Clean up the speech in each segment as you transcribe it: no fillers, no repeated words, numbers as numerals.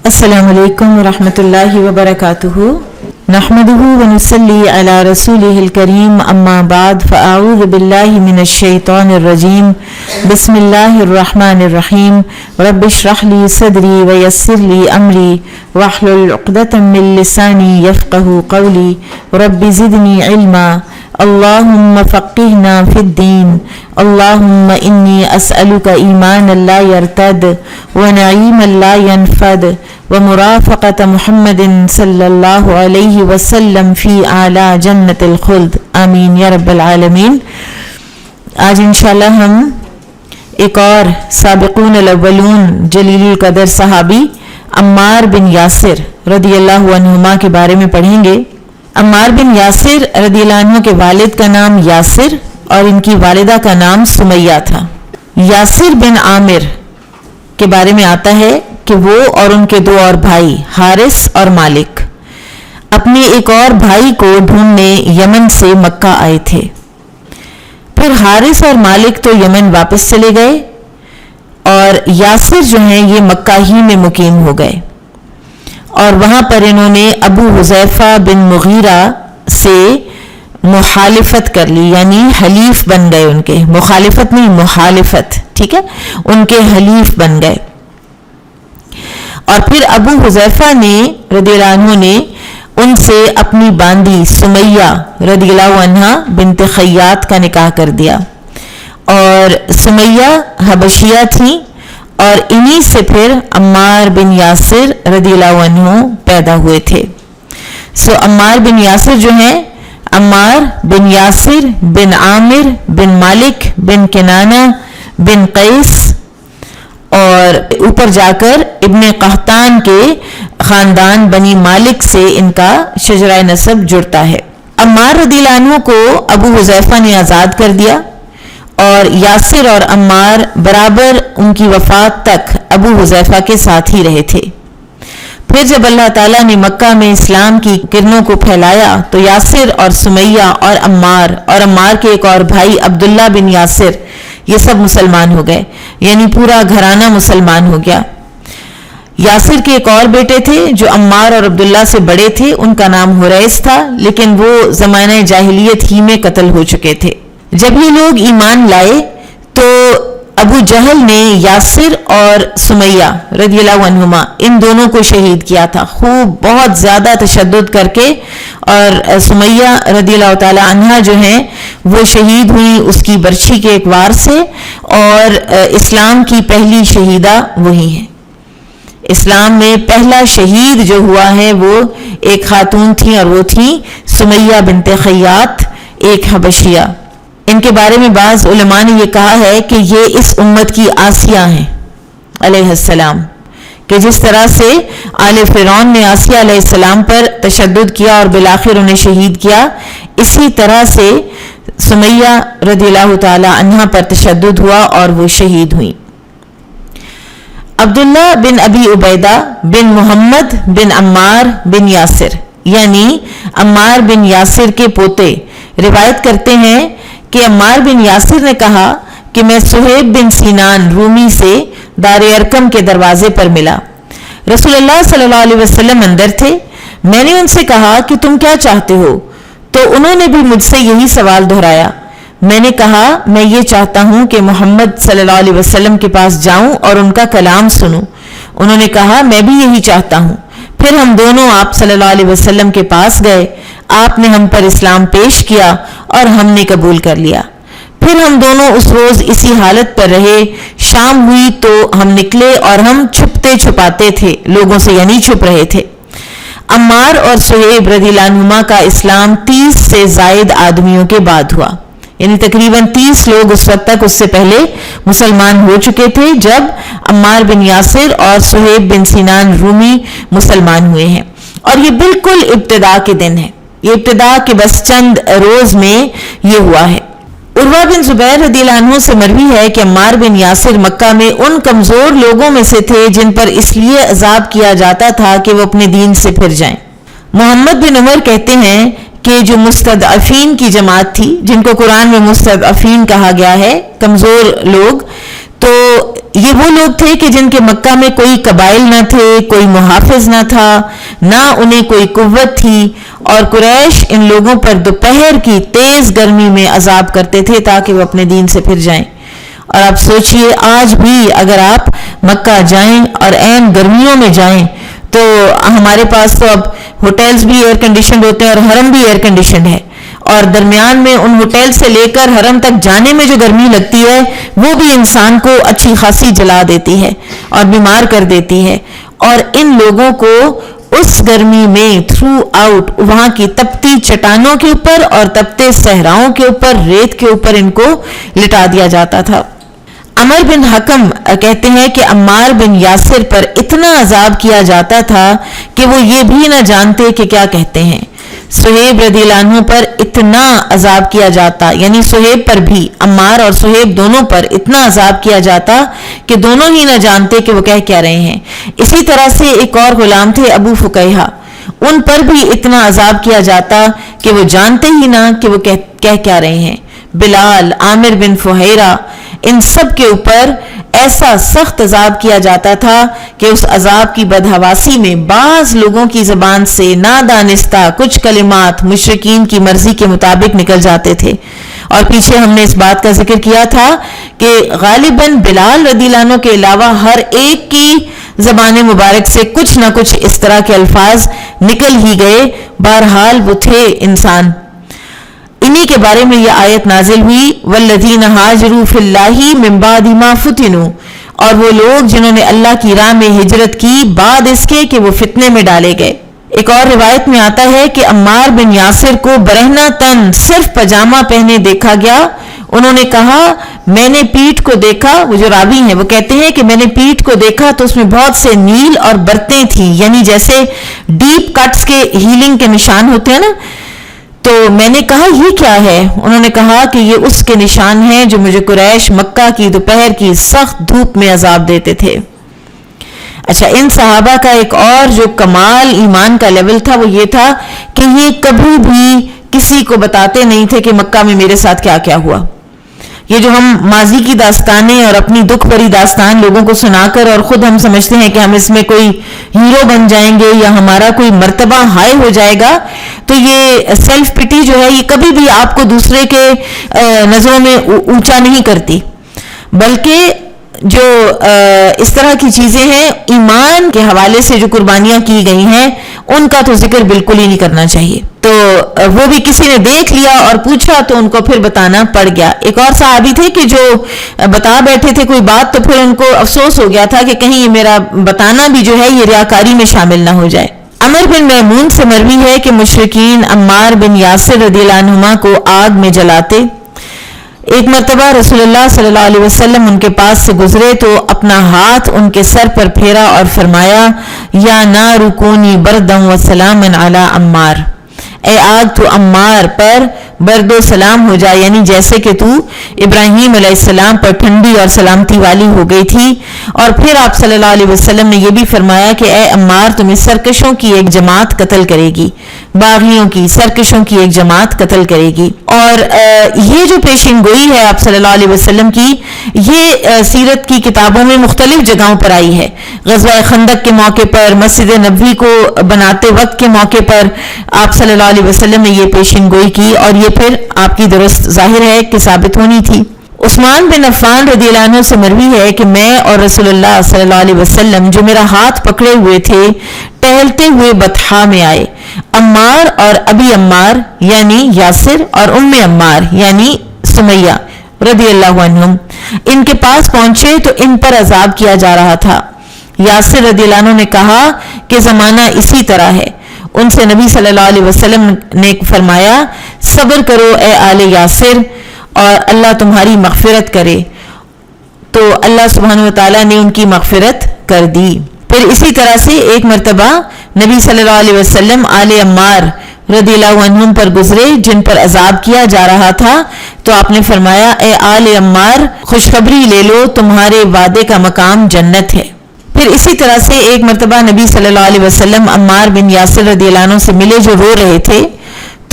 السلام علیکم ورحمۃ اللہ وبرکاتہ نحمده ونصلی علی رسوله الکریم اما بعد فاعوذ باللہ من الشیطان الرجیم بسم اللہ الرحمن الرحیم رب اشرح لی صدری ویسر لی امری واحلل عقدۃ من لسانی یفقہوا قولی رب زدنی علما اللہم فقہنا فی الدین اللہم انی اسألک ایمانا لا یرتد ونعیما لا ینفد ومرافقت محمد صلی اللہ علیہ وسلم فی اعلی جنت الخلد آمین یا رب العالمین۔ آج انشاءاللہ ہم ایک اور سابقون الاولون جلیل القدر صحابی عمار بن یاسر رضی اللہ عنہما کے بارے میں پڑھیں گے۔ عمار بن یاسر رضی اللہ عنہ کے والد کا نام یاسر اور ان کی والدہ کا نام سمیہ تھا۔ یاسر بن عامر کے بارے میں آتا ہے کہ وہ اور ان کے دو اور بھائی حارث اور مالک اپنے ایک اور بھائی کو ڈھونڈنے یمن سے مکہ آئے تھے۔ پھر حارث اور مالک تو یمن واپس چلے گئے اور یاسر جو ہیں یہ مکہ ہی میں مقیم ہو گئے اور وہاں پر انہوں نے ابو حذیفہ بن مغیرہ سے مخالفت کر لی، یعنی حلیف بن گئے، ان کے مخالفت نہیں محالفت، ٹھیک ہے، ان کے حلیف بن گئے۔ اور پھر ابو حذیفہ نے رضی اللہ عنہ نے ان سے اپنی باندی سمیہ رضی اللہ عنہ بنت خیاط کا نکاح کر دیا اور سمیہ حبشیہ تھیں اور انہی سے پھر عمار بن یاسر رضی اللہ عنہ پیدا ہوئے تھے۔ عمار بن یاسر جو ہیں عمار بن یاسر بن عامر بن مالک بن کنانہ بن قیس اور اوپر جا کر ابن قحطان کے خاندان بنی مالک سے ان کا شجرہ نسب جڑتا ہے۔ عمار رضی اللہ عنہ کو ابو حذیفہ نے آزاد کر دیا اور یاسر اور عمار برابر ان کی وفات تک ابو حذیفہ کے ساتھ ہی رہے تھے۔ پھر جب اللہ تعالیٰ نے مکہ میں اسلام کی کرنوں کو پھیلایا تو یاسر اور سمیہ اور عمار کے ایک اور بھائی عبداللہ بن یاسر یہ سب مسلمان ہو گئے، یعنی پورا گھرانہ مسلمان ہو گیا۔ یاسر کے ایک اور بیٹے تھے جو عمار اور عبداللہ سے بڑے تھے، ان کا نام حریث تھا، لیکن وہ زمانہ جاہلیت ہی میں قتل ہو چکے تھے۔ جب یہ لوگ ایمان لائے تو ابو جہل نے یاسر اور سمیہ رضی اللہ عنہما ان دونوں کو شہید کیا تھا، خوب بہت زیادہ تشدد کر کے، اور سمیہ رضی اللہ تعالی عنہا جو ہیں وہ شہید ہوئی اس کی برچھی کے ایک وار سے، اور اسلام کی پہلی شہیدہ وہی ہیں۔ اسلام میں پہلا شہید جو ہوا ہے وہ ایک خاتون تھی اور وہ تھی سمیہ بنت خیاط، ایک حبشیہ۔ ان کے بارے میں بعض علماء نے یہ کہا ہے کہ یہ اس امت کی آسیہ ہیں علیہ السلام، کہ جس طرح سے آل فرعون نے آسیہ علیہ السلام پر تشدد کیا اور بالآخر انہیں شہید کیا، اسی طرح سے سمیہ رضی اللہ تعالی عنہا پر تشدد ہوا اور وہ شہید ہوئی۔ عبداللہ بن ابی عبیدہ بن محمد بن عمار بن یاسر، یعنی عمار بن یاسر کے پوتے، روایت کرتے ہیں کہ عمار بن یاسر نے کہا کہ میں صہیب بن سینان رومی سے دار ارقم کے دروازے پر ملا۔ رسول اللہ صلی اللہ علیہ وسلم اندر تھے۔ میں نے ان سے کہا کہ تم کیا چاہتے ہو؟ تو انہوں نے بھی مجھ سے یہی سوال دہرایا۔ میں نے کہا میں یہ چاہتا ہوں کہ محمد صلی اللہ علیہ وسلم کے پاس جاؤں اور ان کا کلام سنوں۔ انہوں نے کہا میں بھی یہی چاہتا ہوں۔ پھر ہم دونوں آپ صلی اللہ علیہ وسلم کے پاس گئے، آپ نے ہم پر اسلام پیش کیا اور ہم نے قبول کر لیا۔ پھر ہم دونوں اس روز اسی حالت پر رہے۔ شام ہوئی تو ہم نکلے اور ہم چھپتے چھپاتے تھے لوگوں سے، یعنی چھپ رہے تھے۔ عمار اور صہیب رضی اللہ عنہما کا اسلام 30 سے زائد آدمیوں کے بعد ہوا، یعنی تقریباً 30 لوگ اس وقت تک اس سے پہلے مسلمان ہو چکے تھے جب عمار بن یاسر اور صہیب بن سینان رومی مسلمان ہوئے ہیں۔ اور یہ بالکل ابتدا کے دن ہے، یہ ابتدا کے بس چند روز میں یہ ہوا ہے۔ عروہ بن زبیر رضی اللہ عنہ سے مروی ہے کہ عمار بن یاسر مکہ میں ان کمزور لوگوں میں سے تھے جن پر اس لیے عذاب کیا جاتا تھا کہ وہ اپنے دین سے پھر جائیں۔ محمد بن عمر کہتے ہیں کہ جو مستضعفین کی جماعت تھی، جن کو قرآن میں مستضعفین کہا گیا ہے، کمزور لوگ، تو یہ وہ لوگ تھے کہ جن کے مکہ میں کوئی قبائل نہ تھے، کوئی محافظ نہ تھا، نہ انہیں کوئی قوت تھی، اور قریش ان لوگوں پر دوپہر کی تیز گرمی میں عذاب کرتے تھے تاکہ وہ اپنے دین سے پھر جائیں۔ اور آپ سوچئے آج بھی اگر آپ مکہ جائیں اور عین گرمیوں میں جائیں تو ہمارے پاس تو اب ہوٹلز بھی ایئر کنڈیشنڈ ہوتے ہیں اور حرم بھی ایئر کنڈیشنڈ ہے، اور درمیان میں ان ہوٹل سے لے کر حرم تک جانے میں جو گرمی لگتی ہے وہ بھی انسان کو اچھی خاصی جلا دیتی ہے اور بیمار کر دیتی ہے، اور ان لوگوں کو اس گرمی میں تھرو آؤٹ وہاں کی تپتی چٹانوں کے اوپر اور تپتے صحراؤں کے اوپر، ریت کے اوپر ان کو لٹا دیا جاتا تھا۔ عمر بن حکم کہتے ہیں کہ عمار بن یاسر پر اتنا عذاب کیا جاتا تھا کہ وہ یہ بھی نہ جانتے کہ کیا کہتے ہیں۔ سہیب رضی اللہ عنہ پر اتنا عذاب کیا جاتا، یعنی سہیب پر بھی، عمار اور سہیب دونوں پر اتنا عذاب کیا جاتا کہ دونوں ہی نہ جانتے کہ وہ کہہ کیا رہے ہیں۔ اسی طرح سے ایک اور غلام تھے ابو فقیہہ، ان پر بھی اتنا عذاب کیا جاتا کہ وہ جانتے ہی نہ کہ وہ کہہ کیا رہے ہیں۔ بلال، عامر بن فہیرہ، ان سب کے اوپر ایسا سخت عذاب کیا جاتا تھا کہ اس عذاب کی بدحواسی میں بعض لوگوں کی زبان سے نادانستہ کچھ کلمات مشرکین کی مرضی کے مطابق نکل جاتے تھے۔ اور پیچھے ہم نے اس بات کا ذکر کیا تھا کہ غالباً بلال رضی اللہ عنہ کے علاوہ ہر ایک کی زبان مبارک سے کچھ نہ کچھ اس طرح کے الفاظ نکل ہی گئے، بہرحال وہ تھے انسان۔ انہی کے بارے میں یہ آیت نازل ہوئی، والذین ہاجروا فی اللہ من بعد ما فتنوا، اور وہ لوگ جنہوں نے اللہ کی راہ میں ہجرت کی بعد اس کے کہ وہ فتنے میں ڈالے گئے۔ ایک اور روایت میں آتا ہے کہ عمار بن یاسر کو برہنہ تن صرف پجامہ پہنے دیکھا گیا۔ انہوں نے کہا میں نے پیٹھ کو دیکھا، وہ جو راوی ہیں وہ کہتے ہیں کہ میں نے پیٹھ کو دیکھا تو اس میں بہت سے نیل اور برتیں تھیں، یعنی جیسے ڈیپ کٹس کے ہیلنگ کے نشان ہوتے ہیں نا، تو میں نے کہا یہ کیا ہے؟ انہوں نے کہا کہ یہ اس کے نشان ہیں جو مجھے قریش مکہ کی دوپہر کی سخت دھوپ میں عذاب دیتے تھے۔ اچھا، ان صحابہ کا ایک اور جو کمال ایمان کا لیول تھا وہ یہ تھا کہ یہ کبھی بھی کسی کو بتاتے نہیں تھے کہ مکہ میں میرے ساتھ کیا کیا ہوا۔ یہ جو ہم ماضی کی داستانیں اور اپنی دکھ بھری داستان لوگوں کو سنا کر اور خود ہم سمجھتے ہیں کہ ہم اس میں کوئی ہیرو بن جائیں گے یا ہمارا کوئی مرتبہ ہائی ہو جائے گا، تو یہ سیلف پٹی جو ہے یہ کبھی بھی آپ کو دوسرے کے نظروں میں اونچا نہیں کرتی، بلکہ جو اس طرح کی چیزیں ہیں ایمان کے حوالے سے جو قربانیاں کی گئی ہیں ان کا تو ذکر بالکل ہی نہیں کرنا چاہیے۔ تو وہ بھی کسی نے دیکھ لیا اور پوچھا تو ان کو پھر بتانا پڑ گیا۔ ایک اور صحابی تھے کہ جو بتا بیٹھے تھے کوئی بات تو پھر ان کو افسوس ہو گیا تھا کہ کہیں یہ میرا بتانا بھی جو ہے یہ ریاکاری میں شامل نہ ہو جائے۔ عمر بن میمون سے مروی ہے کہ مشرکین عمار بن یاسر رضی اللہ عنہما کو آگ میں جلاتے۔ ایک مرتبہ رسول اللہ صلی اللہ علیہ وسلم ان کے پاس سے گزرے تو اپنا ہاتھ ان کے سر پر پھیرا اور فرمایا یا نار کونی بردا و سلاما علی عمار، اے آگ تو عمار پر برد و سلام ہو جائے، یعنی جیسے کہ تو ابراہیم علیہ السلام پر ٹھنڈی اور سلامتی والی ہو گئی تھی۔ اور پھر آپ صلی اللہ علیہ وسلم نے یہ بھی فرمایا کہ اے عمار تمہیں سرکشوں کی ایک جماعت قتل کرے گی، باغیوں کی، سرکشوں کی ایک جماعت قتل کرے گی۔ اور یہ جو پیشین گوئی ہے آپ صلی اللہ علیہ وسلم کی، یہ سیرت کی کتابوں میں مختلف جگہوں پر آئی ہے۔ غزوہ خندق کے موقع پر، مسجد نبوی کو بناتے وقت کے موقع پر آپ صلی اللہ علیہ وسلم نے یہ پیشین گوئی کی، اور یہ پھر آپ کی درست ظاہر ہے کہ ثابت ہونی تھی۔ عثمان بن عفان رضی اللہ عنہ سے مروی ہے کہ میں اور رسول اللہ صلی اللہ علیہ وسلم جو میرا ہاتھ پکڑے ہوئے تھے ٹہلتے ہوئے بطحا میں آئے۔ عمار اور ابی عمار یعنی یاسر اور ام عمار یعنی سمیہ رضی اللہ عنہم ان کے پاس پہنچے تو ان پر عذاب کیا جا رہا تھا۔ یاسر رضی اللہ عنہ نے کہا کہ زمانہ اسی طرح ہے۔ ان سے نبی صلی اللہ علیہ وسلم نے فرمایا صبر کرو اے آل یاسر اور اللہ تمہاری مغفرت کرے، تو اللہ سبحانہ وتعالیٰ نے ان کی مغفرت کر دی۔ پھر اسی طرح سے ایک مرتبہ نبی صلی اللہ علیہ وسلم آل عمار رضی اللہ عنہم پر گزرے جن پر عذاب کیا جا رہا تھا، تو آپ نے فرمایا اے آل عمار خوشخبری لے لو تمہارے وعدے کا مقام جنت ہے۔ پھر اسی طرح سے ایک مرتبہ نبی صلی اللہ علیہ وسلم عمار بن یاسر رضی اللہ عنہ سے ملے جو رو رہے تھے،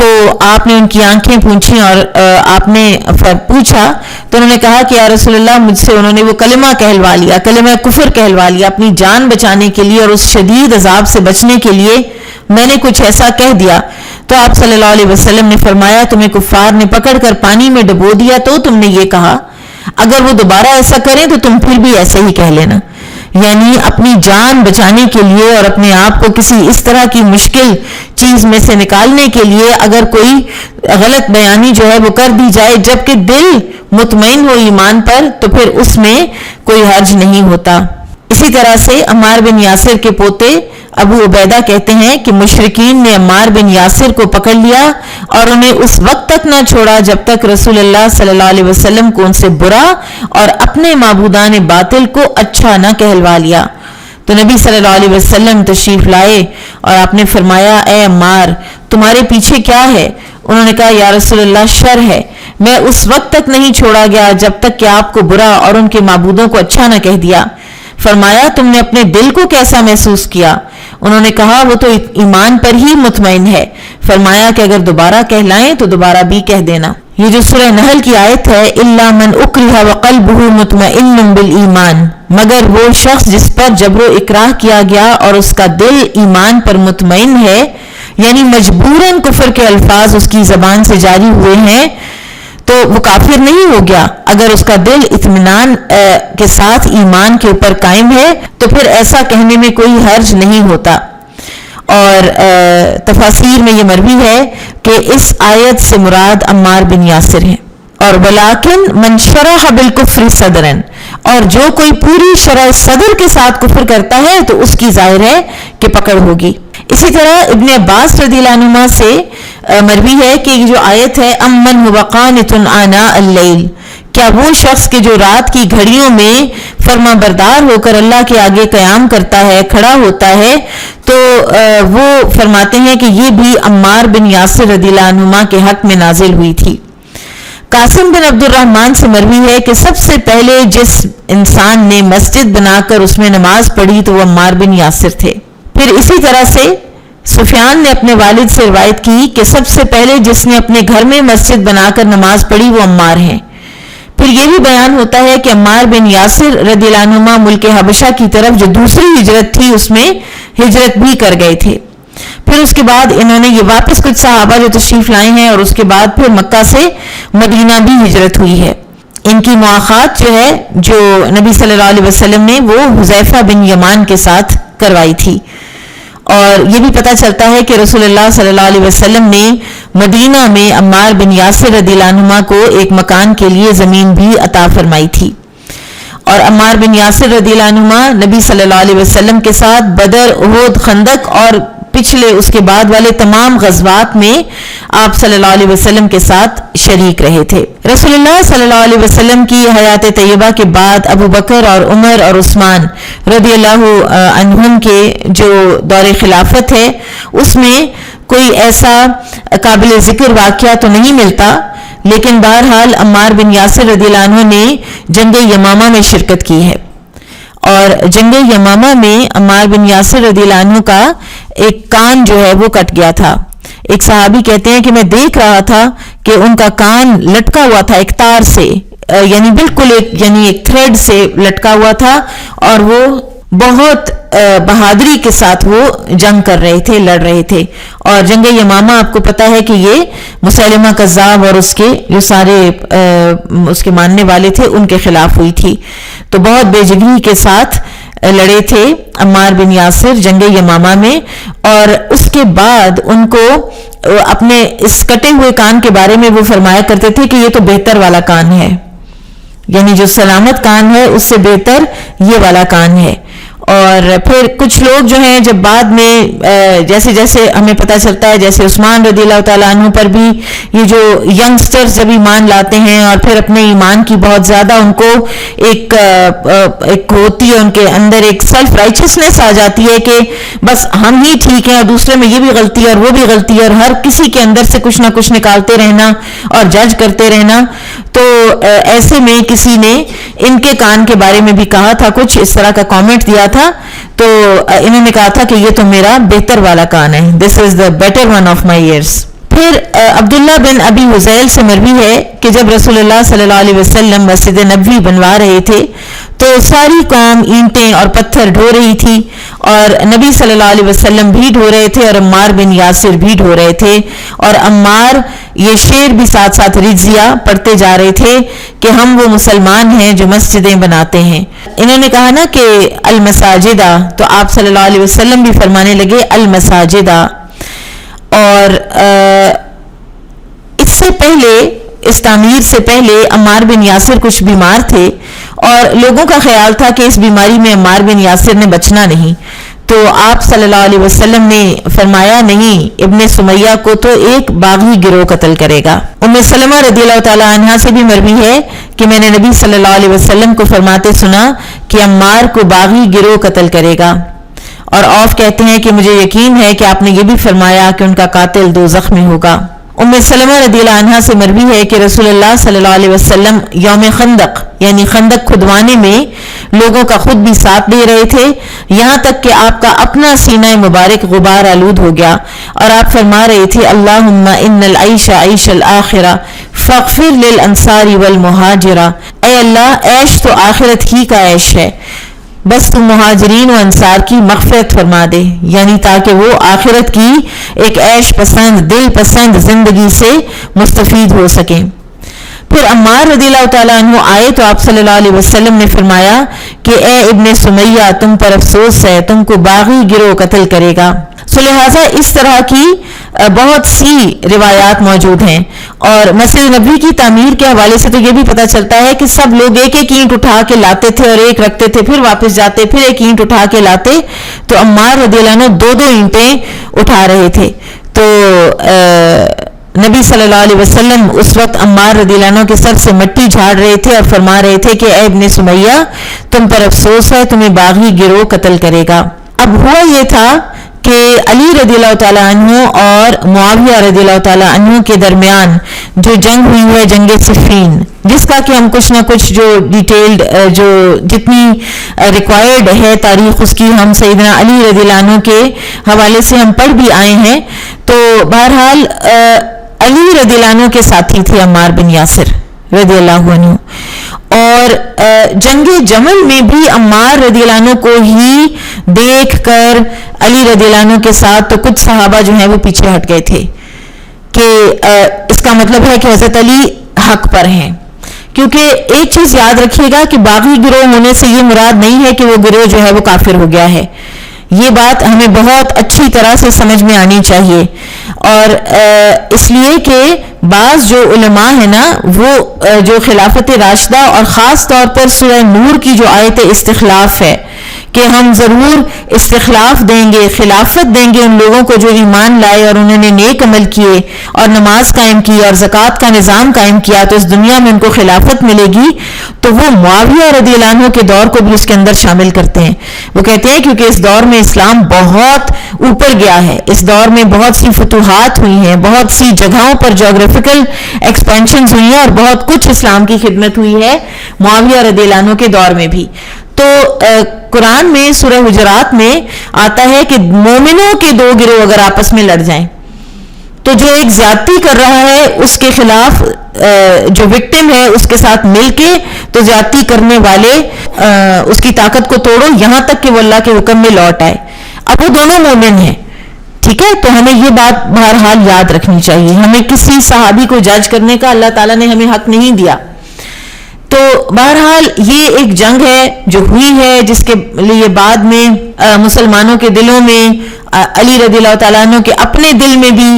تو آپ نے ان کی آنکھیں پوچھی اور آپ نے پوچھا تو انہوں نے کہا کہ یا رسول اللہ مجھ سے انہوں نے وہ کلمہ کہلوا لیا، کلمہ کفر کہلوا لیا اپنی جان بچانے کے لیے، اور اس شدید عذاب سے بچنے کے لیے میں نے کچھ ایسا کہہ دیا. تو آپ صلی اللہ علیہ وسلم نے فرمایا تمہیں کفار نے پکڑ کر پانی میں ڈبو دیا تو تم نے یہ کہا، اگر وہ دوبارہ ایسا کریں تو تم پھر بھی ایسے ہی کہہ لینا. یعنی اپنی جان بچانے کے لیے اور اپنے آپ کو کسی اس طرح کی مشکل چیز میں سے نکالنے کے لیے اگر کوئی غلط بیانی جو ہے وہ کر دی جائے جبکہ دل مطمئن ہو ایمان پر تو پھر اس میں کوئی حرج نہیں ہوتا. اسی طرح سے عمار بن یاسر کے پوتے ابو عبیدہ کہتے ہیں کہ مشرکین نے عمار بن یاسر کو پکڑ لیا اور انہیں اس وقت تک نہ چھوڑا جب تک رسول اللہ صلی اللہ علیہ وسلم کو ان سے برا اور اپنے معبودان باطل کو اچھا نہ کہلوا لیا. تو نبی صلی اللہ علیہ وسلم تشریف لائے اور آپ نے فرمایا اے عمار تمہارے پیچھے کیا ہے؟ انہوں نے کہا یا رسول اللہ شر ہے، میں اس وقت تک نہیں چھوڑا گیا جب تک کہ آپ کو برا اور ان کے معبودوں کو اچھا نہ کہہ دیا. فرمایا تم نے اپنے دل کو کیسا محسوس کیا؟ انہوں نے کہا وہ تو ایمان پر ہی مطمئن ہے. فرمایا کہ اگر دوبارہ کہلائیں تو دوبارہ بھی کہہ دینا. یہ جو سورہ نحل کی آیت ہے الا من اکرہ وقلبہ مطمئن بالایمان، مگر وہ شخص جس پر جبر و اکراہ کیا گیا اور اس کا دل ایمان پر مطمئن ہے، یعنی مجبوراً کفر کے الفاظ اس کی زبان سے جاری ہوئے ہیں تو وہ کافر نہیں ہو گیا. اگر اس کا دل اطمینان کے ساتھ ایمان کے اوپر قائم ہے تو پھر ایسا کہنے میں کوئی حرج نہیں ہوتا. اور تفاسیر میں یہ مروی ہے کہ اس آیت سے مراد عمار بن یاسر ہے. اور ولیکن من شرح بالکفر صدرا، اور جو کوئی پوری شرح صدر کے ساتھ کفر کرتا ہے تو اس کی ظاہر ہے کہ پکڑ ہوگی. اسی طرح ابن عباس رضی اللہ عنہما سے مروی ہے کہ یہ جو آیت ہے امن هو قانت آناء اللیل، کیا وہ شخص کے جو رات کی گھڑیوں میں فرما بردار ہو کر اللہ کے آگے قیام کرتا ہے، کھڑا ہوتا ہے، تو وہ فرماتے ہیں کہ یہ بھی عمار بن یاسر رضی اللہ عنہما کے حق میں نازل ہوئی تھی. قاسم بن عبد الرحمن سے مروی ہے کہ سب سے پہلے جس انسان نے مسجد بنا کر اس میں نماز پڑھی تو وہ عمار بن یاسر تھے. پھر اسی طرح سے سفیان نے اپنے والد سے روایت کی کہ سب سے پہلے جس نے اپنے گھر میں مسجد بنا کر نماز پڑھی وہ عمار ہیں. پھر یہ بھی بیان ہوتا ہے کہ عمار بن یاسر رضی اللہ عنہما ملک حبشہ کی طرف جو دوسری ہجرت تھی اس میں ہجرت بھی کر گئے تھے. پھر اس کے بعد انہوں نے یہ واپس کچھ صحابہ جو تشریف لائے ہیں اور اس کے بعد پھر مکہ سے مدینہ بھی ہجرت ہوئی ہے. ان کی مواخات جو ہے جو نبی صلی اللہ علیہ وسلم نے وہ حذیفہ بن یمان کے ساتھ کروائی تھی. اور یہ بھی پتہ چلتا ہے کہ رسول اللہ صلی اللہ علیہ وسلم نے مدینہ میں عمار بن یاسر رضی اللہ عنہما کو ایک مکان کے لیے زمین بھی عطا فرمائی تھی. اور عمار بن یاسر رضی اللہ عنہما نبی صلی اللہ علیہ وسلم کے ساتھ بدر، احد، خندق اور پچھلے اس کے بعد والے تمام غزوات میں آپ صلی اللہ علیہ وسلم کے ساتھ شریک رہے تھے. رسول اللہ صلی اللہ علیہ وسلم کی حیات طیبہ کے بعد ابو بکر اور عمر اور عثمان رضی اللہ عنہم کے جو دور خلافت ہے اس میں کوئی ایسا قابل ذکر واقعہ تو نہیں ملتا، لیکن بہرحال عمار بن یاسر رضی اللہ عنہ نے جنگ یمامہ میں شرکت کی ہے. اور جنگ یمامہ میں عمار بن یاسر رضی اللہ عنہ کا ایک کان جو ہے وہ کٹ گیا تھا. ایک صحابی کہتے ہیں کہ میں دیکھ رہا تھا کہ ان کا کان لٹکا ہوا تھا ایک تار سے، یعنی بالکل ایک تھریڈ سے لٹکا ہوا تھا، اور وہ بہت بہادری کے ساتھ وہ جنگ کر رہے تھے، لڑ رہے تھے. اور جنگ یمامہ آپ کو پتا ہے کہ یہ مسیلمہ کذاب اور اس کے جو سارے اس کے ماننے والے تھے ان کے خلاف ہوئی تھی. تو بہت بے جگری کے ساتھ لڑے تھے عمار بن یاسر جنگ یمامہ میں. اور اس کے بعد ان کو اپنے اس کٹے ہوئے کان کے بارے میں وہ فرمایا کرتے تھے کہ یہ تو بہتر والا کان ہے، یعنی جو سلامت کان ہے اس سے بہتر یہ والا کان ہے. اور پھر کچھ لوگ جو ہیں جب بعد میں جیسے جیسے ہمیں پتہ چلتا ہے، جیسے عثمان رضی اللہ تعالیٰ عنہ پر بھی یہ جو ینگسٹرز جب ایمان لاتے ہیں اور پھر اپنے ایمان کی بہت زیادہ ان کو ایک ہوتی ہے، ان کے اندر ایک سیلف رائچسنس آ جاتی ہے کہ بس ہم ہی ٹھیک ہیں اور دوسرے میں یہ بھی غلطی ہے اور وہ بھی غلطی ہے، اور ہر کسی کے اندر سے کچھ نہ کچھ نکالتے رہنا اور جج کرتے رہنا. تو ایسے میں کسی نے ان کے کان کے بارے میں بھی کہا تھا، کچھ اس طرح کا کامنٹ دیا تھا. تو انہوں نے کہا تھا کہ یہ تو میرا بہتر والا کان ہے، this is the better one of my ears. پھر عبداللہ بن ابی حذیل سے مروی ہے کہ جب رسول اللہ صلی اللہ علیہ وسلم مسجد نبوی بنوا رہے تھے تو ساری قوم اینٹیں اور پتھر ڈھو رہی تھی اور نبی صلی اللہ علیہ وسلم بھی ڈھو رہے تھے اور عمار بن یاسر بھی ڈھو رہے تھے، اور عمار یہ شعر بھی ساتھ ساتھ رجزیہ پڑھتے جا رہے تھے کہ ہم وہ مسلمان ہیں جو مسجدیں بناتے ہیں۔ انہوں نے کہا نا کہ المساجدہ، تو آپ صلی اللہ علیہ وسلم بھی فرمانے لگے المساجدہ۔ اور اس سے پہلے، اس تعمیر سے پہلے عمار بن یاسر کچھ بیمار تھے اور لوگوں کا خیال تھا کہ اس بیماری میں عمار بن یاسر نے بچنا نہیں، تو آپ صلی اللہ علیہ وسلم نے فرمایا نہیں، ابن سمیہ کو تو ایک باغی گروہ قتل کرے گا۔ ام سلمہ رضی اللہ تعالی عنہا سے بھی مروی ہے کہ میں نے نبی صلی اللہ علیہ وسلم کو فرماتے سنا کہ عمار کو باغی گروہ قتل کرے گا، اور عوف کہتے ہیں کہ مجھے یقین ہے کہ آپ نے یہ بھی فرمایا کہ ان کا قاتل دوزخ میں ہوگا۔ ام سلمہ رضی اللہ عنہا سے مروی ہے کہ رسول اللہ صلی اللہ علیہ وسلم یوم خندق یعنی خندق کھدوانے میں لوگوں کا خود بھی ساتھ دے رہے تھے، یہاں تک کہ آپ کا اپنا سینہ مبارک غبار آلود ہو گیا اور آپ فرما رہے تھے اللہم ان العیش عیش الآخرہ فاغفر للانصار والمہاجرہ، اے اللہ عیش تو آخرت ہی کا عیش ہے، بس تم مہاجرین و انصار کی مغفرت فرما دے، یعنی تاکہ وہ آخرت کی ایک عیش پسند دل پسند زندگی سے مستفید ہو سکیں۔ پھر عمار رضی اللہ تعالیٰ عنہ آئے تو آپ صلی اللہ علیہ وسلم نے فرمایا کہ اے ابن سمیہ تم پر افسوس ہے، تم کو باغی گروہ قتل کرے گا۔ سو لہٰذا اس طرح کی بہت سی روایات موجود ہیں، اور مسجد نبوی کی تعمیر کے حوالے سے تو یہ بھی پتہ چلتا ہے کہ سب لوگ ایک ایک اینٹ اٹھا کے لاتے تھے اور ایک رکھتے تھے، پھر واپس جاتے، پھر ایک اینٹ اٹھا کے لاتے، تو عمار رضی اللہ عنہ دو دو اینٹیں اٹھا رہے تھے۔ تو نبی صلی اللہ علیہ وسلم اس وقت عمار رضی اللہ عنہ کے سر سے مٹی جھاڑ رہے تھے اور فرما رہے تھے کہ اے ابن سمیہ تم پر افسوس ہے، تمہیں باغی گروہ قتل کرے گا۔ اب ہوا یہ تھا کہ علی رضی اللہ تعالیٰ عنہ اور معاویہ رضی اللہ تعالیٰ عنہ کے درمیان جو جنگ ہوئی ہے جنگ صفین، جس کا کہ ہم کچھ نہ کچھ جو ڈیٹیلڈ جو جتنی ریکوائرڈ ہے تاریخ اس کی ہم سیدنا علی رضی اللہ عنہ کے حوالے سے ہم پڑھ بھی آئے ہیں، تو بہرحال علی رضی اللہ عنہ کے ساتھی تھے عمار بن یاسر رضی اللہ عنہ، اور جنگ جمل میں بھی عمار رضی اللہ عنہ کو ہی دیکھ کر علی رضی اللہ عنہ کے ساتھ تو کچھ صحابہ جو ہیں وہ پیچھے ہٹ گئے تھے کہ اس کا مطلب ہے کہ حضرت علی حق پر ہیں، کیونکہ ایک چیز یاد رکھیے گا کہ باغی گروہ ہونے سے یہ مراد نہیں ہے کہ وہ گروہ جو ہے وہ کافر ہو گیا ہے، یہ بات ہمیں بہت اچھی طرح سے سمجھ میں آنی چاہیے، اور اس لیے کہ بعض جو علماء ہیں نا وہ جو خلافت راشدہ اور خاص طور پر سورہ نور کی جو آیت استخلاف ہے کہ ہم ضرور استخلاف دیں گے، خلافت دیں گے ان لوگوں کو جو ایمان لائے اور انہوں نے نیک عمل کیے اور نماز قائم کی اور زکوٰۃ کا نظام قائم کیا، تو اس دنیا میں ان کو خلافت ملے گی، تو وہ معاویہ رضی اللہ عنہ کے دور کو بھی اس کے اندر شامل کرتے ہیں۔ وہ کہتے ہیں کیونکہ اس دور میں اسلام بہت اوپر گیا ہے، اس دور میں بہت سی فتوحات ہوئی ہیں، بہت سی جگہوں پر جغرافیکل ایکسپینشنز ہوئی ہیں اور بہت کچھ اسلام کی خدمت ہوئی ہے معاویہ رضی اللہ عنہ کے دور میں بھی۔ تو قرآن میں سورہ حجرات میں آتا ہے کہ مومنوں کے دو گروہ اگر آپس میں لڑ جائیں تو جو ایک زیادتی کر رہا ہے اس کے خلاف جو وکٹم ہے اس کے ساتھ مل کے تو زیادتی کرنے والے اس کی طاقت کو توڑو یہاں تک کہ وہ اللہ کے حکم میں لوٹ آئے۔ اب وہ دونوں مومن ہیں، ٹھیک ہے، تو ہمیں یہ بات بہرحال یاد رکھنی چاہیے، ہمیں کسی صحابی کو جج کرنے کا اللہ تعالیٰ نے ہمیں حق نہیں دیا۔ تو بہرحال یہ ایک جنگ ہے جو ہوئی ہے جس کے لیے بعد میں مسلمانوں کے دلوں میں علی رضی اللہ تعالیٰ عنہ کے اپنے دل میں بھی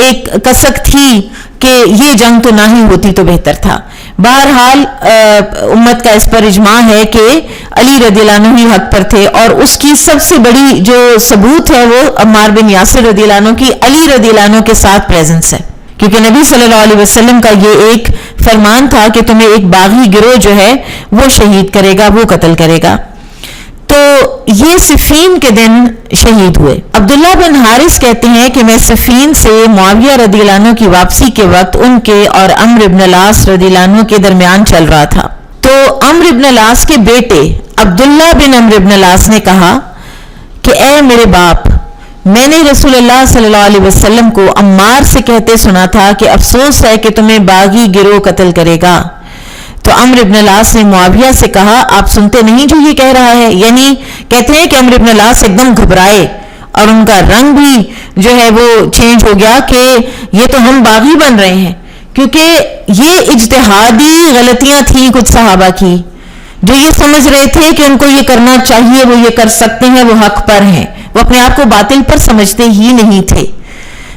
ایک کسک تھی کہ یہ جنگ تو نہ ہی ہوتی تو بہتر تھا۔ بہرحال امت کا اس پر اجماع ہے کہ علی رضی اللہ عنہ ہی حق پر تھے، اور اس کی سب سے بڑی جو ثبوت ہے وہ عمار بن یاسر رضی اللہ عنہ کی علی رضی اللہ عنہ کے ساتھ پریزنس ہے، کیونکہ نبی صلی اللہ علیہ وسلم کا یہ ایک فرمان تھا کہ تمہیں ایک باغی گروہ جو ہے وہ شہید کرے گا، وہ قتل کرے گا۔ تو یہ صفین کے دن شہید ہوئے۔ عبداللہ بن حارث کہتے ہیں کہ میں صفین سے معاویہ رضی اللہ عنہ کی واپسی کے وقت ان کے اور عمرو بن العاص رضی اللہ عنہ کے درمیان چل رہا تھا، تو عمرو بن العاص کے بیٹے عبداللہ بن عمرو بن العاص نے کہا کہ اے میرے باپ، میں نے رسول اللہ صلی اللہ علیہ وسلم کو عمار سے کہتے سنا تھا کہ افسوس ہے کہ تمہیں باغی گروہ قتل کرے گا. تو عمرو بن العاص نے معاویہ سے کہا آپ سنتے نہیں جو یہ کہہ رہا ہے؟ یعنی کہتے ہیں کہ عمرو بن العاص ایک دم گھبرائے اور ان کا رنگ بھی جو ہے وہ چینج ہو گیا کہ یہ تو ہم باغی بن رہے ہیں، کیونکہ یہ اجتہادی غلطیاں تھیں کچھ صحابہ کی جو یہ سمجھ رہے تھے کہ ان کو یہ کرنا چاہیے، وہ یہ کر سکتے ہیں، وہ حق پر ہیں. وہ اپنے آپ کو باطل پر سمجھتے ہی نہیں تھے،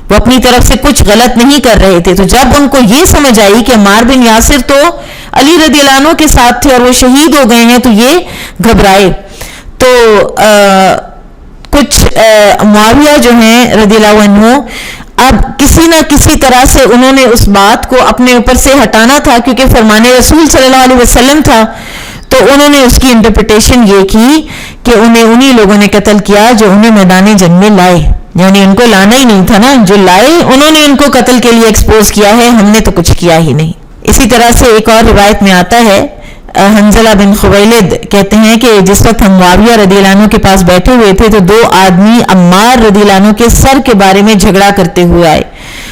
وہ اپنی طرف سے کچھ غلط نہیں کر رہے تھے. تو جب ان کو یہ سمجھ آئی کہ عمار بن یاسر تو علی رضی اللہ عنہ کے ساتھ تھے اور وہ شہید ہو گئے ہیں، تو یہ گھبرائے. تو کچھ معاویہ جو ہیں رضی اللہ عنہ اب کسی نہ کسی طرح سے انہوں نے اس بات کو اپنے اوپر سے ہٹانا تھا، کیونکہ فرمان رسول صلی اللہ علیہ وسلم تھا. تو انہوں نے اس کی انٹرپریٹیشن یہ کی کہ انہی لوگوں نے قتل کیا جو انہیں میدان جنگ میں لائے، یعنی ان کو لانا ہی نہیں تھا نا، جو لائے انہوں نے ان کو قتل کے لیے ایکسپوز کیا ہے، ہم نے تو کچھ کیا ہی نہیں. اسی طرح سے ایک اور روایت میں آتا ہے، حنظلہ بن خویلد کہتے ہیں کہ جس وقت ہم معاویہ رضی اللہ عنہ کے پاس بیٹھے ہوئے تھے تو 2 آدمی عمار رضی اللہ عنہ کے سر کے بارے میں جھگڑا کرتے ہوئے آئے.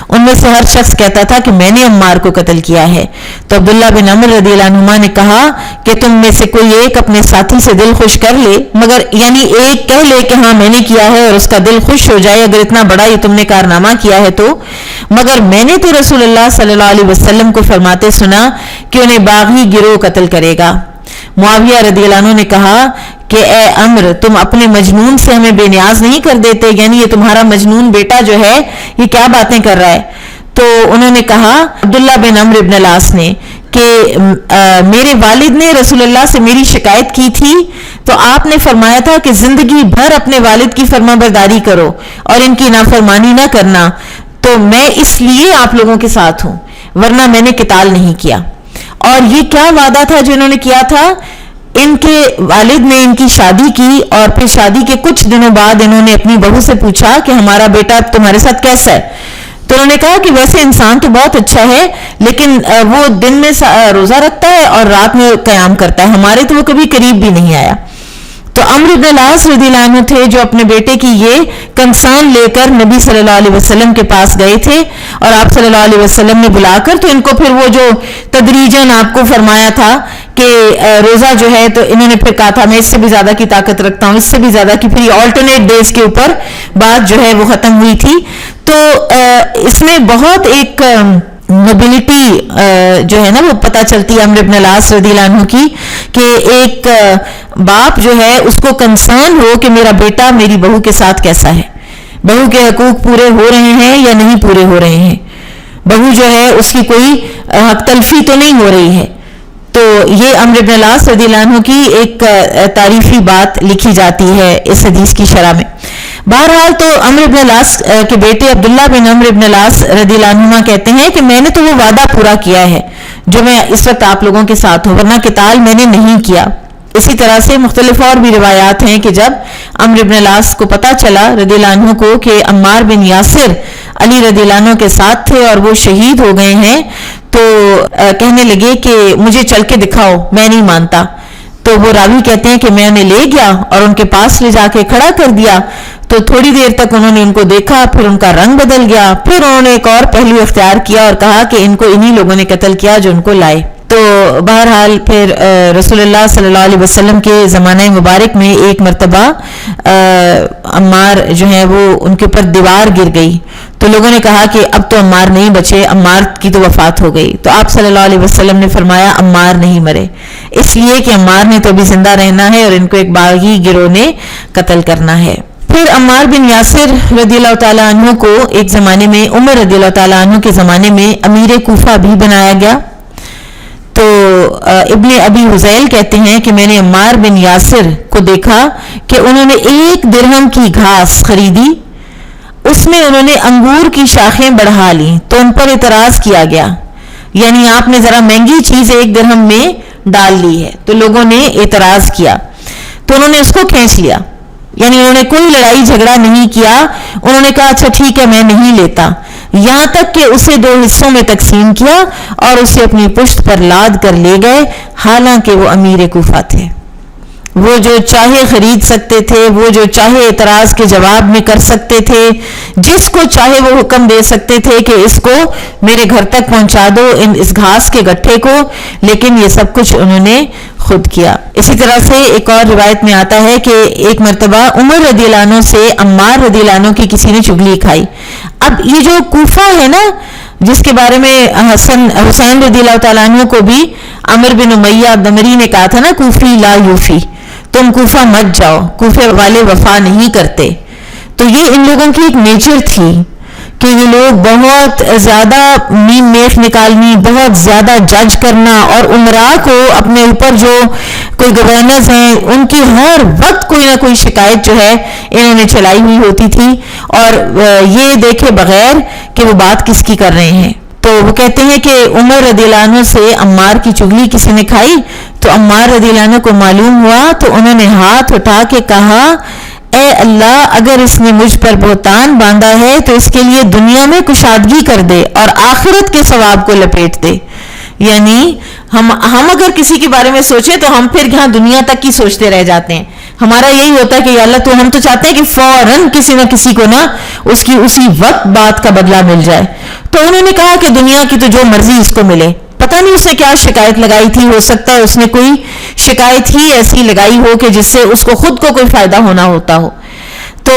ان میں سے ہر شخص کہتا تھا کہ میں نے عمار کو قتل کیا ہے. تو عبداللہ بن عمر رضی اللہ عنہما نے کہا کہ تم میں سے کوئی ایک اپنے ساتھی سے دل خوش کر لے، مگر یعنی ایک کہہ لے کہ ہاں میں نے کیا ہے اور اس کا دل خوش ہو جائے اگر اتنا بڑا یہ تم نے کارنامہ کیا ہے تو، مگر میں نے تو رسول اللہ صلی اللہ علیہ وسلم کو فرماتے سنا کہ انہیں باغی گروہ قتل کرے گا. معاویہ رضی اللہ عنہ نے کہا کہ اے عمر تم اپنے مجنون سے ہمیں بے نیاز نہیں کر دیتے، یعنی یہ تمہارا مجنون بیٹا جو ہے یہ کیا باتیں کر رہا ہے. تو انہوں نے کہا عبداللہ بن عمرو بن العاص نے کہ میرے والد نے رسول اللہ سے میری شکایت کی تھی تو آپ نے فرمایا تھا کہ زندگی بھر اپنے والد کی فرما برداری کرو اور ان کی نافرمانی نہ کرنا، تو میں اس لیے آپ لوگوں کے ساتھ ہوں، ورنہ میں نے قتال نہیں کیا. اور یہ کیا وعدہ تھا جو انہوں نے کیا تھا؟ ان کے والد نے ان کی شادی کی اور پھر شادی کے کچھ دنوں بعد انہوں نے اپنی بہو سے پوچھا کہ ہمارا بیٹا تمہارے ساتھ کیسا ہے؟ تو انہوں نے کہا کہ ویسے انسان تو بہت اچھا ہے لیکن وہ دن میں روزہ رکھتا ہے اور رات میں قیام کرتا ہے، ہمارے تو وہ کبھی قریب بھی نہیں آیا. تو عمرو بن العاص رضی اللہ عنہ تھے جو اپنے بیٹے کی یہ کنسرن لے کر نبی صلی اللہ علیہ وسلم کے پاس گئے تھے اور آپ صلی اللہ علیہ وسلم نے بلا کر تو ان کو پھر وہ جو تدریجاً آپ کو فرمایا تھا کہ روزہ جو ہے، تو انہوں نے پھر کہا تھا میں اس سے بھی زیادہ کی طاقت رکھتا ہوں، اس سے بھی زیادہ کی، پھر آلٹرنیٹ ڈیز کے اوپر بات جو ہے وہ ختم ہوئی تھی. تو اس میں بہت ایک نوبلٹی جو ہے نا وہ پتہ چلتی ہے عمرو بن العاص رضی اللہ عنہ کی، کہ ایک باپ جو ہے اس کو کنسرن ہو کہ میرا بیٹا میری بہو کے ساتھ کیسا ہے، بہو کے حقوق پورے ہو رہے ہیں یا نہیں پورے ہو رہے ہیں، بہو جو ہے اس کی کوئی حق تلفی تو نہیں ہو رہی ہے. تو یہ عمرو بن العاص رضی اللہ عنہ کی ایک تعریفی بات لکھی جاتی ہے اس حدیث کی شرح میں. بہرحال تو عمرو بن العاص کے بیٹے عبداللہ بن عمرو بن العاص رضی اللہ عنہما کہتے ہیں کہ میں نے تو وہ وعدہ پورا کیا ہے جو میں اس وقت آپ لوگوں کے ساتھ ہوں، ورنہ قتال میں نے نہیں کیا. اسی طرح سے مختلف اور بھی روایات ہیں کہ جب عمرو بن العاص کو پتہ چلا رضی اللہ عنہ کو کہ عمار بن یاسر علی رضی اللہ عنہ کے ساتھ تھے اور وہ شہید ہو گئے ہیں، تو کہنے لگے کہ مجھے چل کے دکھاؤ، میں نہیں مانتا. تو وہ راوی کہتے ہیں کہ میں انہیں لے گیا اور ان کے پاس لے جا کے کھڑا کر دیا. تو تھوڑی دیر تک انہوں نے ان کو دیکھا، پھر ان کا رنگ بدل گیا، پھر انہوں نے ایک اور پہلو اختیار کیا اور کہا کہ ان کو انہی لوگوں نے قتل کیا جو ان کو لائے. تو بہرحال پھر رسول اللہ صلی اللہ علیہ وسلم کے زمانہ مبارک میں ایک مرتبہ عمار جو ہے وہ ان کے اوپر دیوار گر گئی، تو لوگوں نے کہا کہ اب تو عمار نہیں بچے، عمار کی تو وفات ہو گئی. تو آپ صلی اللہ علیہ وسلم نے فرمایا عمار نہیں مرے، اس لیے کہ عمار نے تو ابھی زندہ رہنا ہے اور ان کو ایک باغی گروہ نے قتل کرنا ہے. پھر عمار بن یاسر رضی اللہ تعالیٰ عنہ کو ایک زمانے میں عمر رضی اللہ تعالیٰ عنہ کے زمانے میں امیر کوفہ بھی بنایا گیا. تو ابن ابی حذیل کہتے ہیں کہ میں نے عمار بن یاسر کو دیکھا کہ انہوں نے 1 درہم کی گھاس خریدی، اس میں انہوں نے انگور کی شاخیں بڑھا لیں تو ان پر اعتراض کیا گیا، یعنی آپ نے ذرا مہنگی چیز 1 درہم میں ڈال لی ہے، تو لوگوں نے اعتراض کیا تو انہوں نے اس کو کھینچ لیا، یعنی انہوں نے کوئی لڑائی جھگڑا نہیں کیا، انہوں نے کہا اچھا ٹھیک ہے میں نہیں لیتا، یہاں تک کہ اسے 2 حصوں میں تقسیم کیا اور اسے اپنی پشت پر لاد کر لے گئے، حالانکہ وہ امیر کوفہ تھے. وہ جو چاہے خرید سکتے تھے، وہ جو چاہے اعتراض کے جواب میں کر سکتے تھے، جس کو چاہے وہ حکم دے سکتے تھے کہ اس کو میرے گھر تک پہنچا دو، اس گھاس کے گٹھے کو، لیکن یہ سب کچھ انہوں نے خود کیا۔ اسی طرح سے ایک اور روایت میں آتا ہے کہ ایک مرتبہ عمر رضی اللہ عنہ سے عمار رضی اللہ عنہ کی کسی نے چغلی کھائی۔ اب یہ جو کوفہ ہے نا، جس کے بارے میں حسین رضی اللہ تعالیٰ عنہ کو بھی عمر بن امیہ دمری نے کہا تھا نا، کوفی لا یوفی، تم کوفہ مت جاؤ، کوفے والے وفا نہیں کرتے۔ تو یہ ان لوگوں کی ایک نیچر تھی کہ یہ لوگ بہت زیادہ میم میخ نکالنی، بہت زیادہ جج کرنا، اور عمراء کو اپنے اوپر جو کوئی گورنرز ہیں ان کی ہر وقت کوئی نہ کوئی شکایت جو ہے انہوں نے چلائی ہوئی ہوتی تھی، اور یہ دیکھے بغیر کہ وہ بات کس کی کر رہے ہیں۔ تو وہ کہتے ہیں کہ عمر رضی اللہ عنہ سے عمار کی چغلی کسی نے کھائی، تو عمار رضی اللہ عنہ کو معلوم ہوا تو انہوں نے ہاتھ اٹھا کے کہا، اے اللہ، اگر اس نے مجھ پر بہتان باندھا ہے تو اس کے لیے دنیا میں کشادگی کر دے اور آخرت کے ثواب کو لپیٹ دے۔ یعنی ہم اگر کسی کے بارے میں سوچیں تو ہم پھر یہاں دنیا تک کی سوچتے رہ جاتے ہیں۔ ہمارا یہی ہوتا ہے کہ یا اللہ، تو ہم تو چاہتے ہیں کہ فوراً کسی نہ کسی کو نا اس کی اسی وقت بات کا بدلہ مل جائے۔ تو انہوں نے کہا کہ دنیا کی تو جو مرضی اس کو ملے، پتہ نہیں اس نے کیا شکایت لگائی تھی، ہو سکتا ہے اس نے کوئی شکایت ہی ایسی لگائی ہو کہ جس سے اس کو خود کو کوئی فائدہ ہونا ہوتا ہو۔ تو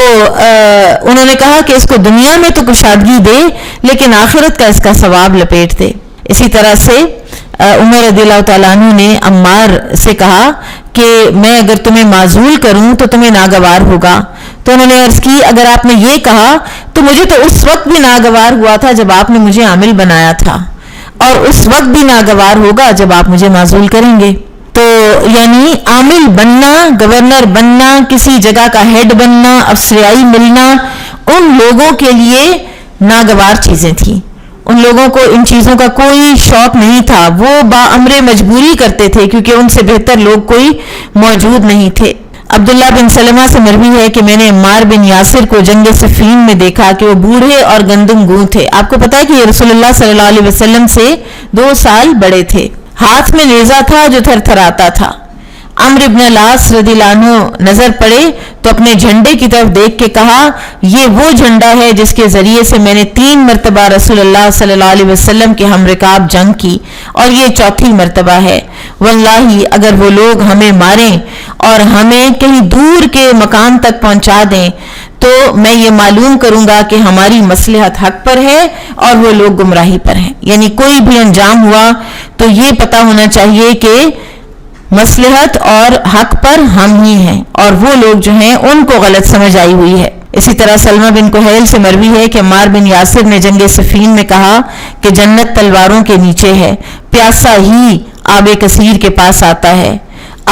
انہوں نے کہا کہ اس کو دنیا میں تو کشادگی دے لیکن آخرت کا اس کا ثواب لپیٹ دے۔ اسی طرح سے عمر رضی اللہ تعالیٰ عنہ نے عمار سے کہا کہ میں اگر تمہیں معزول کروں تو تمہیں ناگوار ہوگا۔ تو انہوں نے عرض کی، اگر آپ نے یہ کہا تو مجھے تو اس وقت بھی ناگوار ہوا تھا جب آپ نے مجھے عامل بنایا تھا، اور اس وقت بھی ناگوار ہوگا جب آپ مجھے معزول کریں گے۔ تو یعنی عامل بننا، گورنر بننا، کسی جگہ کا ہیڈ بننا، افسریائی ملنا، ان لوگوں کے لیے ناگوار چیزیں تھیں۔ ان لوگوں کو ان چیزوں کا کوئی شوق نہیں تھا، وہ باامر مجبوری کرتے تھے کیونکہ ان سے بہتر لوگ کوئی موجود نہیں تھے۔ عبداللہ بن سلمہ سے مروی ہے کہ میں نے عمار بن یاسر کو جنگ صفین میں دیکھا کہ وہ بوڑھے اور گندم گوں تھے۔ آپ کو پتا ہے کہ یہ رسول اللہ صلی اللہ علیہ وسلم سے 2 سال بڑے تھے۔ ہاتھ میں نیزہ تھا جو تھر تھراتا تھا۔ عمرو بن العاص رضی اللہ عنہ نظر پڑے تو اپنے جھنڈے کی طرف دیکھ کے کہا، یہ وہ جھنڈا ہے جس کے ذریعے سے میں نے 3 مرتبہ رسول اللہ صلی اللہ علیہ وسلم کے ہم رکاب جنگ کی، اور یہ 4تھی مرتبہ ہے۔ واللہ اگر وہ لوگ ہمیں ماریں اور ہمیں کہیں دور کے مقام تک پہنچا دیں تو میں یہ معلوم کروں گا کہ ہماری مصلحت حق پر ہے اور وہ لوگ گمراہی پر ہیں۔ یعنی کوئی بھی انجام ہوا تو یہ پتہ ہونا چاہیے کہ مصلحت اور حق پر ہم ہی ہیں، اور وہ لوگ جو ہیں ان کو غلط سمجھ آئی ہوئی ہے۔ اسی طرح سلمہ بن کہیل سے مروی ہے کہ عمار بن یاسر نے جنگ صفین میں کہا کہ جنت تلواروں کے نیچے ہے، پیاسا ہی آب کثیر کے پاس آتا ہے۔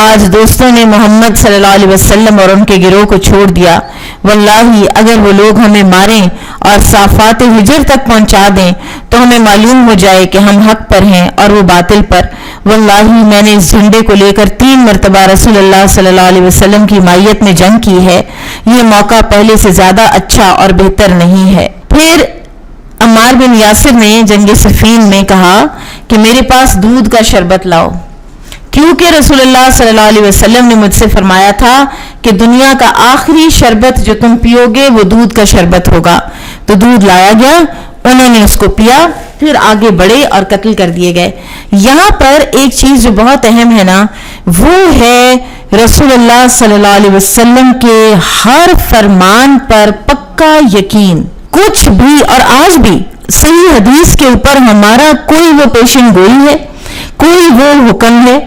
آج دوستوں نے محمد صلی اللہ علیہ وسلم اور ان کے گروہ کو چھوڑ دیا۔ واللہ اگر وہ لوگ ہمیں ماریں اور صافات ہجر تک پہنچا دیں تو ہمیں معلوم ہو جائے کہ ہم حق پر ہیں اور وہ باطل پر۔ واللہ میں نے اس جھنڈے کو لے کر 3 مرتبہ رسول اللہ صلی اللہ علیہ وسلم کی مائیت میں جنگ کی ہے، یہ موقع پہلے سے زیادہ اچھا اور بہتر نہیں ہے۔ پھر عمار بن یاسر نے جنگ صفین میں کہا کہ میرے پاس دودھ کا شربت لاؤ، کیونکہ رسول اللہ صلی اللہ علیہ وسلم نے مجھ سے فرمایا تھا کہ دنیا کا آخری شربت جو تم پیو گے وہ دودھ کا شربت ہوگا۔ تو دودھ لایا گیا، انہوں نے اس کو پیا، پھر آگے بڑھے اور قتل کر دیے گئے۔ یہاں پر ایک چیز جو بہت اہم ہے نا، وہ ہے رسول اللہ صلی اللہ علیہ وسلم کے ہر فرمان پر پکا یقین۔ کچھ بھی، اور آج بھی صحیح حدیث کے اوپر ہمارا کوئی وہ پیشن گوئی ہے، کوئی وہ حکم ہے،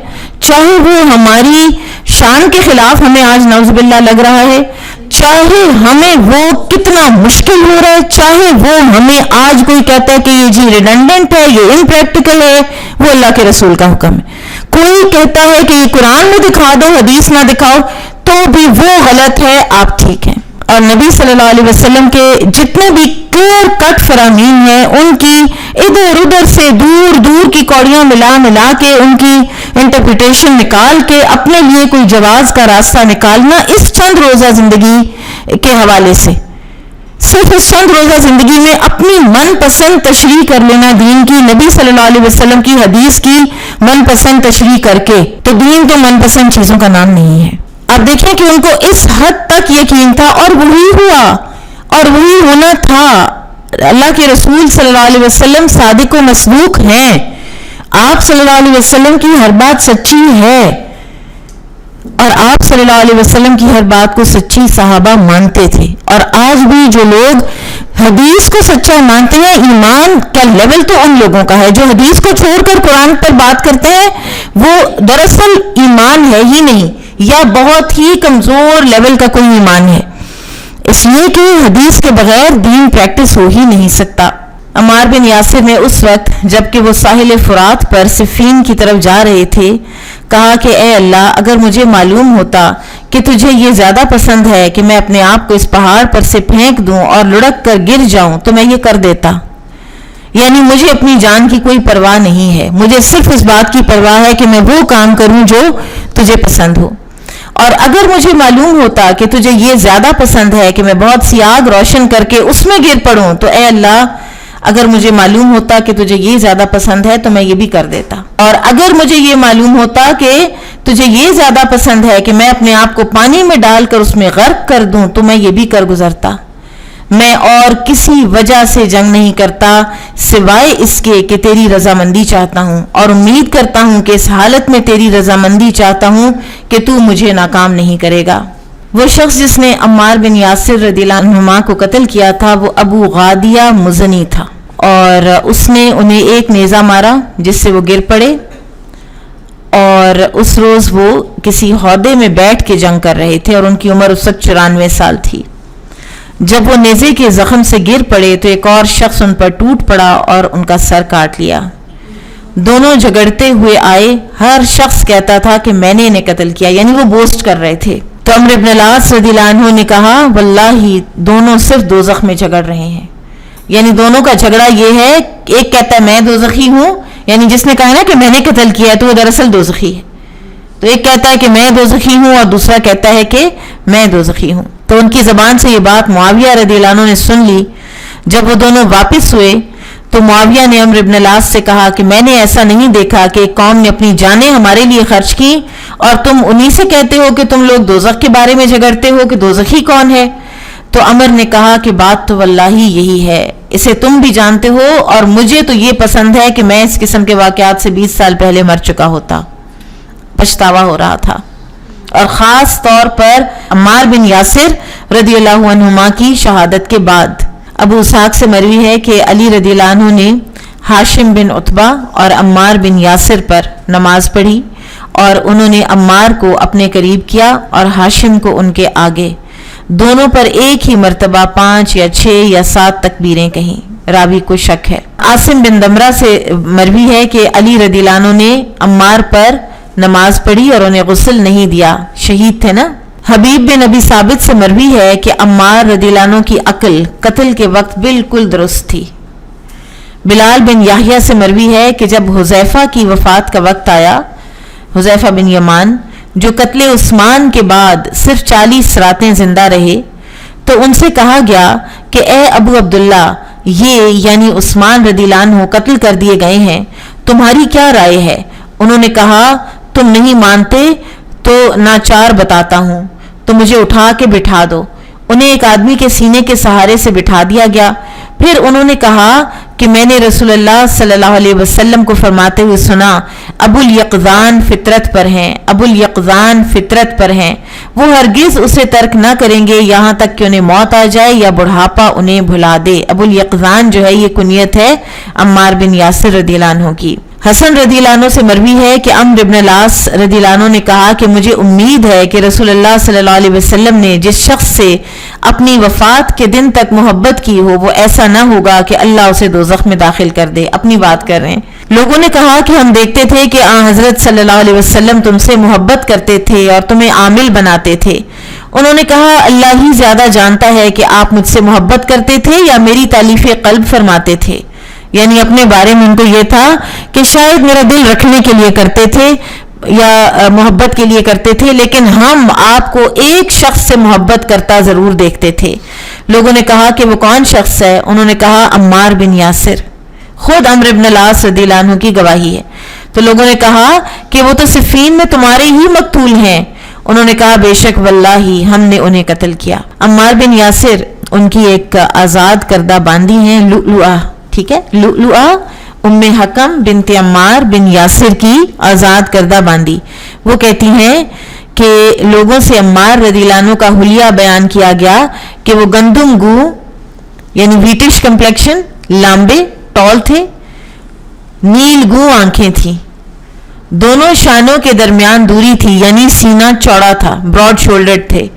چاہے وہ ہماری شان کے خلاف ہمیں آج نعوذ باللہ لگ رہا ہے، چاہے ہمیں وہ کتنا مشکل ہو رہا ہے، چاہے وہ ہمیں آج کوئی کہتا ہے کہ یہ جی ریڈنڈنٹ ہے، یہ امپریکٹیکل ہے، وہ اللہ کے رسول کا حکم ہے۔ کوئی کہتا ہے کہ یہ قرآن میں دکھا دو، حدیث نہ دکھاؤ، تو بھی وہ غلط ہے، آپ ٹھیک ہیں۔ اور نبی صلی اللہ علیہ وسلم کے جتنے بھی کلیئر کٹ فرامین ہیں، ان کی ادھر ادھر سے دور دور کی کوڑیاں ملا کے ان کی انٹرپریٹیشن نکال کے اپنے لیے کوئی جواز کا راستہ نکالنا، اس چند روزہ زندگی کے حوالے سے، صرف اس چند روزہ زندگی میں اپنی من پسند تشریح کر لینا دین کی، نبی صلی اللہ علیہ وسلم کی حدیث کی من پسند تشریح کر کے، تو دین تو من پسند چیزوں کا نام نہیں ہے۔ آپ دیکھیں کہ ان کو اس حد تک یقین تھا اور وہی ہوا اور وہی ہونا تھا. اللہ کے رسول صلی اللہ علیہ وسلم صادق و مصدوق ہیں. آپ صلی اللہ علیہ وسلم کی ہر بات سچی ہے اور آپ صلی اللہ علیہ وسلم کی ہر بات کو سچی صحابہ مانتے تھے. اور آج بھی جو لوگ حدیث کو سچا مانتے ہیں، ایمان کا لیول تو ان لوگوں کا ہے. جو حدیث کو چھوڑ کر قرآن پر بات کرتے ہیں وہ دراصل ایمان ہے ہی نہیں، یا بہت ہی کمزور لیول کا کوئی ایمان ہے، اس لیے کہ حدیث کے بغیر دین پریکٹس ہو ہی نہیں سکتا. عمار بن یاسر نے اس وقت جب کہ وہ ساحل فرات پر صفین کی طرف جا رہے تھے کہا کہ اے اللہ، اگر مجھے معلوم ہوتا کہ تجھے یہ زیادہ پسند ہے کہ میں اپنے آپ کو اس پہاڑ پر سے پھینک دوں اور لڑک کر گر جاؤں تو میں یہ کر دیتا. یعنی مجھے اپنی جان کی کوئی پرواہ نہیں ہے، مجھے صرف اس بات کی پرواہ ہے کہ میں وہ کام کروں جو تجھے پسند ہو. اور اگر مجھے معلوم ہوتا کہ تجھے یہ زیادہ پسند ہے کہ میں بہت سی آگ روشن کر کے اس میں گر پڑوں تو اے اللہ، اگر مجھے معلوم ہوتا کہ تجھے یہ زیادہ پسند ہے تو میں یہ بھی کر دیتا. اور اگر مجھے یہ معلوم ہوتا کہ تجھے یہ زیادہ پسند ہے کہ میں اپنے آپ کو پانی میں ڈال کر اس میں غرق کر دوں تو میں یہ بھی کر گزرتا. میں اور کسی وجہ سے جنگ نہیں کرتا سوائے اس کے کہ تیری رضامندی چاہتا ہوں، اور امید کرتا ہوں کہ اس حالت میں تیری رضامندی چاہتا ہوں کہ تو مجھے ناکام نہیں کرے گا. وہ شخص جس نے عمار بن یاسر رضی اللہ عنہما کو قتل کیا تھا وہ ابو غادیہ مزنی تھا، اور اس نے انہیں ایک نیزہ مارا جس سے وہ گر پڑے. اور اس روز وہ کسی عہدے میں بیٹھ کے جنگ کر رہے تھے اور ان کی عمر اس وقت 94 سال تھی. جب وہ نیزے کے زخم سے گر پڑے تو ایک اور شخص ان پر ٹوٹ پڑا اور ان کا سر کاٹ لیا. دونوں جھگڑتے ہوئے آئے، ہر شخص کہتا تھا کہ میں نے انہیں قتل کیا، یعنی وہ بوسٹ کر رہے تھے. تو عمرو بن العاص رضی اللہ عنہ نے کہا واللہ دونوں صرف دوزخ میں جھگڑ رہے ہیں. یعنی دونوں کا جھگڑا یہ ہے، ایک کہتا ہے میں دوزخی ہوں، یعنی جس نے کہا نا کہ میں نے قتل کیا ہے تو وہ دراصل دوزخی ہے. تو ایک کہتا ہے کہ میں دوزخی ہوں اور دوسرا کہتا ہے کہ میں دوزخی ہوں. تو ان کی زبان سے یہ بات معاویہ رضی اللہ عنہ نے سن لی. جب وہ دونوں واپس ہوئے تو معاویہ نے عمرو بن العاص سے کہا کہ میں نے ایسا نہیں دیکھا کہ ایک قوم نے اپنی جانیں ہمارے لیے خرچ کی اور تم انہی سے کہتے ہو کہ تم لوگ دوزخ کے بارے میں جھگڑتے ہو کہ دوزخی کون ہے. تو عمر نے کہا کہ بات تو واللہ یہی ہے، اسے تم بھی جانتے ہو اور مجھے تو یہ پسند ہے کہ میں اس قسم کے واقعات سے 20 سال پہلے مر چکا ہوتا. پچھتاوا ہو رہا تھا. اور خاص طور پر عمار بن یاسر رضی اللہ عنہما کی شہادت کے بعد. ابو اسحاق سے مروی ہے کہ علی رضی اللہ عنہ نے ہاشم بن عتبہ اور عمار بن یاسر پر نماز پڑھی اور انہوں نے عمار کو اپنے قریب کیا اور ہاشم کو ان کے آگے. دونوں پر ایک ہی مرتبہ 5 یا 6 یا 7 تکبیریں کہیں. راوی کو شک ہے. عاصم بن دمرہ سے مروی ہے کہ علی رضی اللہ عنہ نے عمار پر نماز پڑھی اور انہیں غسل نہیں دیا، شہید تھے نا. حبیب بن ابی ثابت سے مروی ہے کہ عمار رضی اللہ عنہ کی عقل قتل کے وقت بالکل درست تھی. بلال بن یحییٰ سے مروی ہے کہ جب حذیفہ کی وفات کا وقت آیا، حذیفہ بن یمان جو قتل عثمان کے بعد صرف 40 راتیں زندہ رہے، تو ان سے کہا گیا کہ اے ابو عبداللہ، یہ یعنی عثمان رضی اللہ عنہ قتل کر دیے گئے ہیں، تمہاری کیا رائے ہے؟ انہوں نے کہا تم نہیں مانتے تو ناچار بتاتا ہوں، تو مجھے اٹھا کے بٹھا دو. انہیں ایک آدمی کے سینے کے سہارے سے بٹھا دیا گیا. پھر انہوں نے کہا کہ میں نے رسول اللہ صلی اللہ علیہ وسلم کو فرماتے ہوئے سنا ابو الیقظان فطرت پر ہیں، ابو الیقظان فطرت پر ہیں، وہ ہرگز اسے ترک نہ کریں گے یہاں تک کہ انہیں موت آ جائے یا بڑھاپا انہیں بھلا دے. ابو الیقظان جو ہے یہ کنیت ہے عمار بن یاسر رضی اللہ عنہ کی. حسن رضی اللہ عنہ سے مروی ہے کہ عمرو بن العاص رضی اللہ عنہ نے کہا کہ مجھے امید ہے کہ رسول اللہ صلی اللہ علیہ وسلم نے جس شخص سے اپنی وفات کے دن تک محبت کی ہو وہ ایسا نہ ہوگا کہ اللہ اسے دوزخ میں داخل کر دے. اپنی بات کر رہے ہیں. لوگوں نے کہا کہ ہم دیکھتے تھے کہ حضرت صلی اللہ علیہ وسلم تم سے محبت کرتے تھے اور تمہیں عامل بناتے تھے. انہوں نے کہا اللہ ہی زیادہ جانتا ہے کہ آپ مجھ سے محبت کرتے تھے یا میری تالیف قلب فرماتے تھے. یعنی اپنے بارے میں ان کو یہ تھا کہ شاید میرا دل رکھنے کے لیے کرتے تھے یا محبت کے لیے کرتے تھے، لیکن ہم آپ کو ایک شخص سے محبت کرتا ضرور دیکھتے تھے. لوگوں نے کہا کہ وہ کون شخص ہے؟ انہوں نے کہا عمار بن یاسر. خود عمرو بن العاص رضی اللہ عنہ کی گواہی ہے. تو لوگوں نے کہا کہ وہ تو صفین میں تمہارے ہی مقتول ہیں. انہوں نے کہا بے شک واللہ ہم نے انہیں قتل کیا. عمار بن یاسر ان کی ایک آزاد کردہ باندی ہیں لؤلؤہ. ٹھیک ہے, لؤلؤہ ام حکم بنت عمار بن یاسر کی آزاد کردہ باندی. وہ کہتی ہیں کہ لوگوں سے عمار رضی اللہ عنہ کا حلیہ بیان کیا گیا کہ وہ گندم گو یعنی ویٹش کمپلیکشن, لامبے ٹال تھے, نیل گو آنکھیں تھیں, دونوں شانوں کے درمیان دوری تھی یعنی سینہ چوڑا تھا, براڈ شولڈرڈ تھے,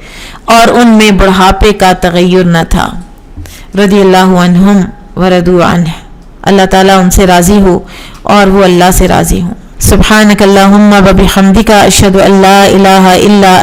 اور ان میں بڑھاپے کا تغیر نہ تھا. رضی اللہ عنہم ورضوا عنہ, اللہ تعالیٰ ان سے راضی ہو اور وہ اللہ سے راضی ہوں. سبحانک اللہم و بحمدک اشہد ان لا الہ الا